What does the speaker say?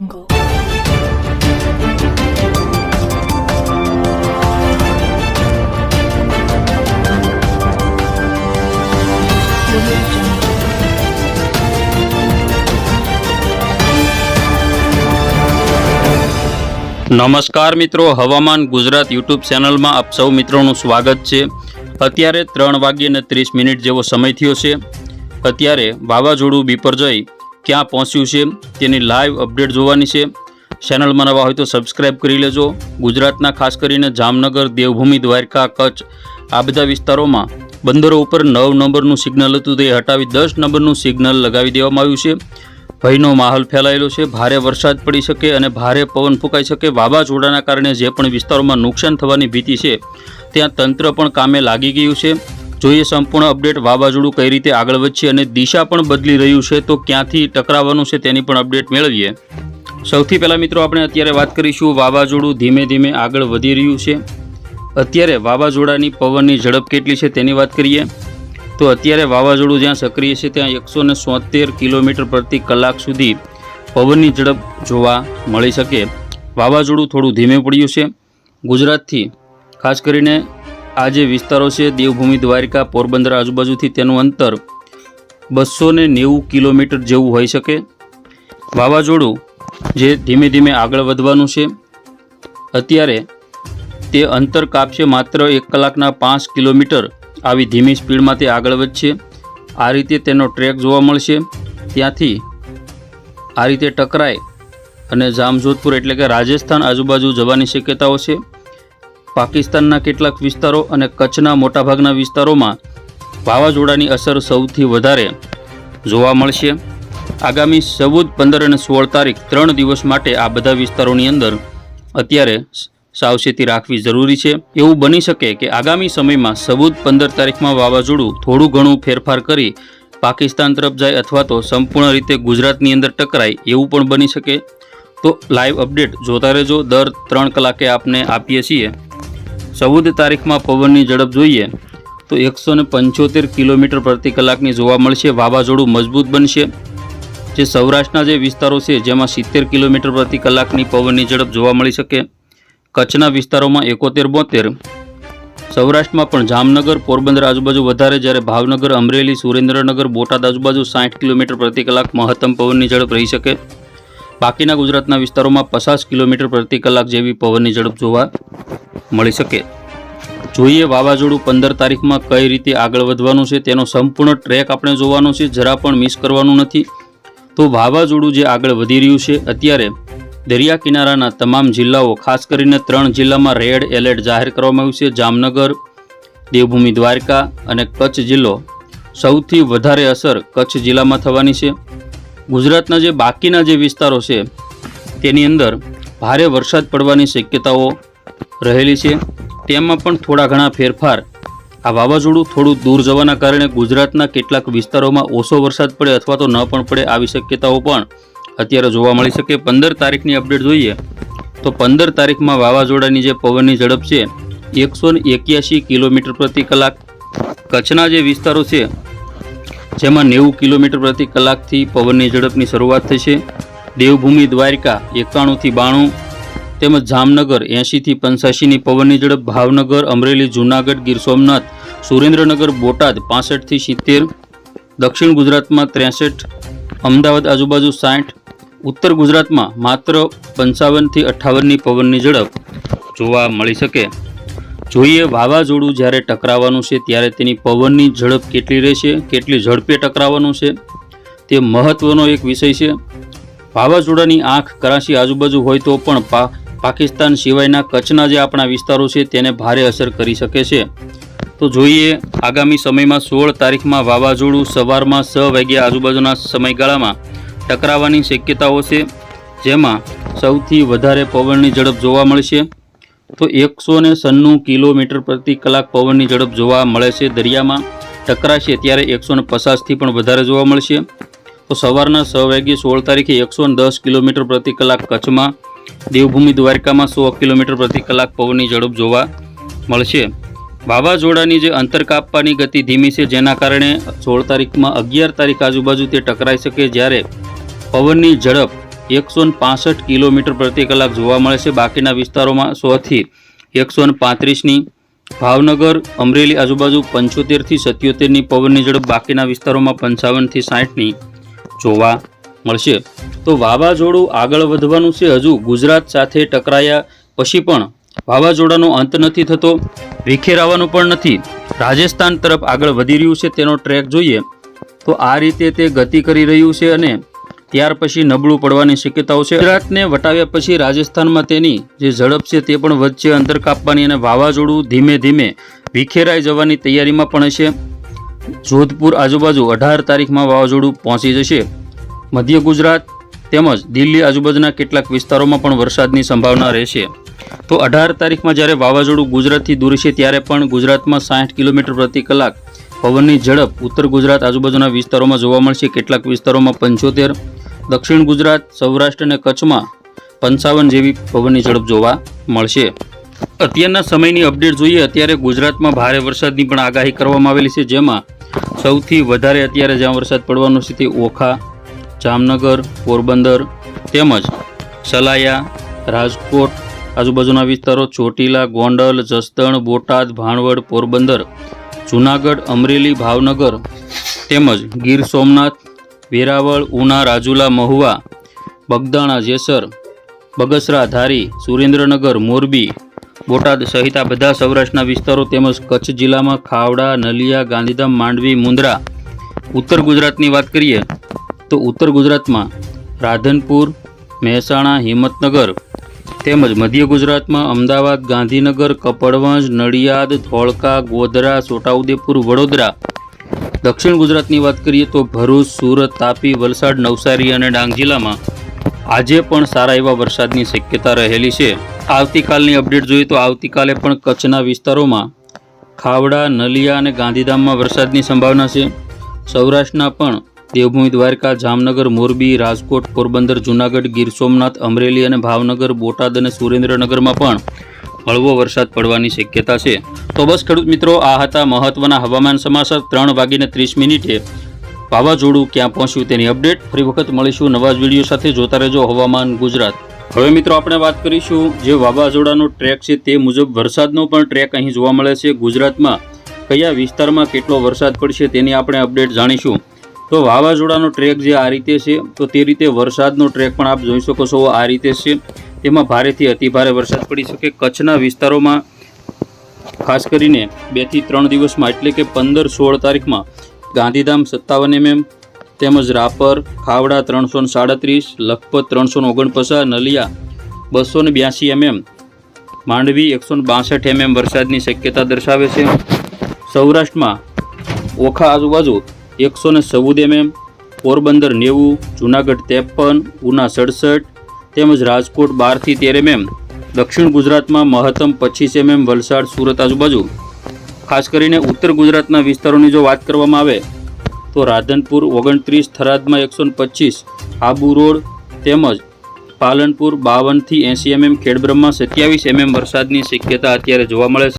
jungle. નમસ્કાર મિત્રો, હવામાન ગુજરાત યુટ્યુબ ચેનલમાં આપ સૌ મિત્રોનું સ્વાગત છે। અત્યારે 3:30 જેવો સમય થયો છે। અત્યારે વાવાઝોડું બિપરજોય ક્યાં પહોંચ્યું છે તેની લાઈવ અપડેટ જોવાની છે। ચેનલમાં નવા હોય તો સબસ્ક્રાઈબ કરી લેજો। ગુજરાતના ખાસ કરીને જામનગર, દેવભૂમિ, દ્વારકા, કચ્છ આ બધા વિસ્તારોમાં બંદરો ઉપર 9 નંબરનું સિગ્નલ હતું તે હટાવી 10 નંબરનું સિગ્નલ લગાવી દેવામાં આવ્યું છે। ભયનો માહોલ ફેલાયેલો છે। ભારે વરસાદ પડી શકે અને ભારે પવન ફૂંકાઈ શકે। વાવાઝોડાના કારણે જે પણ વિસ્તારોમાં નુકસાન થવાની ભીતિ છે ત્યાં તંત્ર પણ કામે લાગી ગયું છે। જોઈએ સંપૂર્ણ અપડેટ, વાવાઝોડું કઈ રીતે આગળ વધશે અને દિશા પણ બદલી રહ્યું છે તો ક્યાંથી ટકરાવવાનું છે તેની પણ અપડેટ મેળવીએ। સૌથી પહેલાં મિત્રો આપણે અત્યારે વાત કરીશું વાવાઝોડું ધીમે ધીમે આગળ વધી રહ્યું છે। અત્યારે વાવાઝોડાની પવનની ઝડપ કેટલી છે તેની વાત કરીએ તો અત્યારે વાવાઝોડું જ્યાં સક્રિય છે ત્યાં 173 કિલોમીટર પ્રતિ કલાક સુધી પવનની ઝડપ જોવા મળી શકે। વાવાઝોડું થોડું ધીમે પડ્યું છે। ગુજરાતથી ખાસ કરીને આ જે વિસ્તારો છે દેવભૂમિ, દ્વારકા, પોરબંદર આજુબાજુથી તેનું અંતર 290 કિલોમીટર જેવું હોઈ શકે। વાવાઝોડું જે ધીમે ધીમે આગળ વધવાનું છે અત્યારે તે અંતર કાપશે માત્ર 1 કલાકના 5 કિલોમીટર। આવી ધીમી સ્પીડમાં તે આગળ વધશે। આ રીતે તેનો ટ્રેક જોવા મળશે। ત્યાંથી આ રીતે ટકરાય અને જામજોધપુર એટલે કે રાજસ્થાન આજુબાજુ જવાની શક્યતાઓ છે। પાકિસ્તાનના કેટલાક વિસ્તારો અને કચ્છના મોટાભાગના વિસ્તારોમાં વાવાઝોડાની અસર સૌથી વધારે જોવા મળશે। આગામી 14, 15 અને 16 તારીખ 3 દિવસ માટે આ બધા વિસ્તારોની અંદર અત્યારે સાવચેતી રાખવી જરૂરી છે। એવું બની શકે કે આગામી સમયમાં 14, 15 તારીખમાં વાવાઝોડું થોડું ઘણું ફેરફાર કરી પાકિસ્તાન તરફ જાય અથવા તો સંપૂર્ણ રીતે ગુજરાતની અંદર ટકરાય એવું પણ બની શકે। તો લાઈવ અપડેટ જોતા રહેજો, દર 3 કલાકે આપને આપીએ છીએ। 14 તારીખમાં પવનની ઝડપ જોઈએ તો 175 કિલોમીટર પ્રતિ કલાકની જોવા મળશે। વાવાઝોડું મજબૂત બનશે। જે સૌરાષ્ટ્રના જે વિસ્તારો છે જેમાં 70 કિલોમીટર પ્રતિ કલાકની પવનની ઝડપ જોવા મળી શકે। કચ્છના વિસ્તારોમાં 71, 72, સૌરાષ્ટ્રમાં પણ જામનગર, પોરબંદર આજુબાજુ વધારે, જ્યારે ભાવનગર, અમરેલી, સુરેન્દ્રનગર, બોટાદ આજુબાજુ 60 કિલોમીટર પ્રતિ કલાક મહત્તમ પવનની ઝડપ રહી શકે। બાકીના ગુજરાતના વિસ્તારોમાં 50 કિલોમીટર પ્રતિ કલાક જેવી પવનની ઝડપ જોવા મળી શકે। જોઈએ વાવાઝોડું 15 તારીખમાં કઈ રીતે આગળ વધવાનું છે તેનો સંપૂર્ણ ટ્રેક આપણે જોવાનો છે, જરા પણ મિસ કરવાનું નથી। તો વાવાઝોડું જે આગળ વધી રહ્યું છે અત્યારે દરિયા કિનારાના તમામ જિલ્લાઓ ખાસ કરીને 3 જિલ્લામાં રેડ એલર્ટ જાહેર કરવામાં આવ્યું છે। જામનગર, દેવભૂમિ, દ્વારકા અને કચ્છ જિલ્લો સૌથી વધારે અસર કચ્છ જિલ્લામાં થવાની છે। ગુજરાતના જે બાકીના જે વિસ્તારો છે તેની અંદર ભારે વરસાદ પડવાની શક્યતાઓ રહેલી છે। તેમાં પણ થોડા ઘણા ફેરફાર આ વાવાઝોડું થોડું દૂર જવાના કારણે ગુજરાતના કેટલાક વિસ્તારોમાં ઓછો વરસાદ પડે અથવા તો ન પણ પડે આવી શક્યતાઓ પણ અત્યારે જોવા મળી શકે। 15 તારીખની અપડેટ જોઈએ તો 15 તારીખમાં વાવાઝોડાની જે પવનની ઝડપ છે 181 કિલોમીટર પ્રતિ કલાક। કચ્છના જે વિસ્તારો છે જેમાં 90 કિલોમીટર પ્રતિ કલાકથી પવનની ઝડપની શરૂઆત થશે। દેવભૂમિ, દ્વારકા 91 થી 92, તેમજ જામનગર 80 થી 85ની પવનની ઝડપ। ભાવનગર, અમરેલી, જૂનાગઢ, ગીર સોમનાથ, સુરેન્દ્રનગર, બોટાદ 65 થી 70, દક્ષિણ ગુજરાતમાં 63, અમદાવાદ આજુબાજુ 60, ઉત્તર ગુજરાતમાં માત્ર 55 થી 58ની પવનની ઝડપ જોવા મળી શકે। જોઈએ વાવાઝોડું જ્યારે ટકરાવવાનું છે ત્યારે તેની પવનની ઝડપ કેટલી રહેશે, કેટલી ઝડપે ટકરાવવાનું છે તે મહત્વનો એક વિષય છે। વાવાઝોડાની આંખ કરાચી આજુબાજુ હોય તો પણ પાકિસ્તાન સિવાયના કચ્છના જે આપણા વિસ્તારો છે તેને ભારે અસર કરી શકે છે। તો જોઈએ આગામી સમયમાં 16 તારીખમાં વાવાઝોડું સવારમાં 6 વાગ્યા આજુબાજુના સમયગાળામાં ટકરાવવાની શક્યતાઓ છે, જેમાં સૌથી વધારે પવનની ઝડપ જોવા મળશે તો 196 કિલોમીટર પ્રતિ કલાક પવનની ઝડપ જોવા મળે છે। દરિયામાં ટકરાશે ત્યારે 150થી પણ વધારે જોવા મળશે। તો સવારના 6 વાગ્યે 16 તારીખે 110 કિલોમીટર પ્રતિ કલાક કચ્છમાં, દેવભૂમિ, દ્વારકામાં 100 કિલોમીટર પ્રતિ કલાક પવનની ઝડપ જોવા મળશે। વાવાઝોડાની જે અંતર કાપવાની ગતિ ધીમી છે જેના કારણે 16 તારીખમાં 11 તારીખ આજુબાજુ તે ટકરાઈ શકે, જ્યારે પવનની ઝડપ 165 કિલોમીટર પ્રતિ કલાક જોવા મળે છે। બાકીના વિસ્તારોમાં 100 થી 135ની, ભાવનગર અમરેલી આજુબાજુ 75 થી 77ની પવનની ઝડપ, બાકીના વિસ્તારોમાં 55 થી 60ની જોવા મળશે। તો વાવાઝોડું આગળ વધવાનું છે। હજુ ગુજરાત સાથે ટકરાયા પછી પણ વાવાઝોડાનો અંત નથી થતો, વિખેરાવાનું પણ નથી, રાજસ્થાન તરફ આગળ વધી રહ્યું છે। તેનો ટ્રેક જોઈએ તો આ રીતે તે ગતિ કરી રહ્યું છે અને ત્યાર પછી નબળું પડવાની શક્યતાઓ છે। ગુજરાતને વટાવ્યા પછી રાજસ્થાનમાં તેની જે ઝડપ છે તે પણ વધશે, અંતર કાપવાની, અને વાવાઝોડું ધીમે ધીમે વિખેરાઈ જવાની તૈયારીમાં પણ છે। જોધપુર આજુબાજુ 18 તારીખમાં વાવાઝોડું પહોંચી જશે। મધ્ય ગુજરાત તેમજ દિલ્હી આજુબાજુના કેટલાક વિસ્તારોમાં પણ વરસાદની સંભાવના રહેશે। તો 18 તારીખમાં જ્યારે વાવાઝોડું ગુજરાતથી દૂર છે ત્યારે પણ ગુજરાતમાં 60 કિલોમીટર પ્રતિ કલાક પવનની ઝડપ ઉત્તર ગુજરાત આજુબાજુના વિસ્તારોમાં જોવા મળશે, કેટલાક વિસ્તારોમાં 75, દક્ષિણ ગુજરાત, સૌરાષ્ટ્ર અને કચ્છમાં 55 જેવી પવનની ઝડપ જોવા મળશે। અત્યારના સમયની અપડેટ જોઈએ, અત્યારે ગુજરાતમાં ભારે વરસાદની પણ આગાહી કરવામાં આવેલી છે, જેમાં સૌથી વધારે અત્યારે જ્યાં વરસાદ પડવાનો છે તે ઓખા, જામનગર, પોરબંદર તેમજ સલાયા, રાજકોટ આજુબાજુના વિસ્તારો, ચોટીલા, ગોંડલ, જસદણ, બોટાદ, ભાણવડ, પોરબંદર, જૂનાગઢ, અમરેલી, ભાવનગર તેમજ ગીર સોમનાથ, વેરાવળ, ઉના, રાજુલા, મહુવા, બગદાણા, જેસર, બગસરા, ધારી, સુરેન્દ્રનગર, મોરબી, બોટાદ સહિત આ બધા સૌરાષ્ટ્રના વિસ્તારો તેમજ કચ્છ જિલ્લામાં ખાવડા, નલિયા, ગાંધીધામ, માંડવી, મુંદ્રા। ઉત્તર ગુજરાતની વાત કરીએ તો ઉત્તર ગુજરાતમાં રાધનપુર, મહેસાણા, હિંમતનગર તેમજ મધ્ય ગુજરાતમાં અમદાવાદ, ગાંધીનગર, કપડવંજ, નડિયાદ, ધોળકા, ગોધરા, છોટાઉદેપુર, વડોદરા। દક્ષિણ ગુજરાતની વાત કરીએ તો ભરૂચ, સુરત, તાપી, વલસાડ, નવસારી અને ડાંગ જિલ્લામાં આજે પણ સારા એવા વરસાદની શક્યતા રહેલી છે। આવતીકાલની અપડેટ જોઈએ તો આવતીકાલે પણ કચ્છના વિસ્તારોમાં ખાવડા, નલિયા અને ગાંધીધામમાં વરસાદની સંભાવના છે। સૌરાષ્ટ્રના પણ દેવભૂમિ દ્વારકા, જામનગર, મોરબી, રાજકોટ, પોરબંદર, જૂનાગઢ, ગીર સોમનાથ, અમરેલી અને ભાવનગર, બોટાદ અને સુરેન્દ્રનગરમાં પણ હળવો વરસાદ પડવાની શક્યતા છે। તો બસ ખેડૂત મિત્રો, આ હતા મહત્વના હવામાન સમાચાર। 3:30 વાવાઝોડું ક્યાં પહોંચ્યું તેની અપડેટ। ફરી વખત મળીશું નવા જ વિડીયો સાથે। જોતા રહેજો હવામાન ગુજરાત। હવે મિત્રો આપણે વાત કરીશું જે વાવાઝોડાનો ટ્રેક છે તે મુજબ વરસાદનો પણ ટ્રેક અહીં જોવા મળે છે। ગુજરાતમાં કયા વિસ્તારમાં કેટલો વરસાદ પડશે તેની આપણે અપડેટ જાણીશું। તો વાવાઝોડાનો ટ્રેક જે આ રીતે છે તો તે રીતે વરસાદનો ટ્રેક પણ આપ જોઈ શકો છો આ રીતે છે। તેમાં ભારેથી અતિભારે વરસાદ પડી શકે। કચ્છના વિસ્તારોમાં ખાસ કરીને 2 થી 3 દિવસમાં એટલે કે 15-16 તારીખમાં ગાંધીધામ 57 mm તેમજ રાપર, ખાવડા 337, લખપત 349, નલિયા 282 mm, માંડવી 162 mm વરસાદની શક્યતા દર્શાવે છે। સૌરાષ્ટ્રમાં ઓખા આજુબાજુ 114 mm, પોરબંદર 90, જૂનાગઢ 53, ઉના 67 તેમજ રાજકોટ 12 થી 13 mm। દક્ષિણ ગુજરાતમાં મહત્તમ 25 mm, વલસાડ, સુરત આજુબાજુ। ખાસ કરીને ઉત્તર ગુજરાતના વિસ્તારોની જો વાત કરવામાં આવે તો રાધનપુર 29, થરાદમાં 125, આબુ રોડ તેમજ પાલનપુર 52 થી 80 mm, ખેડબ્રહ્મા 27 mm વરસાદની શક્યતા અત્યારે જોવા મળે છે।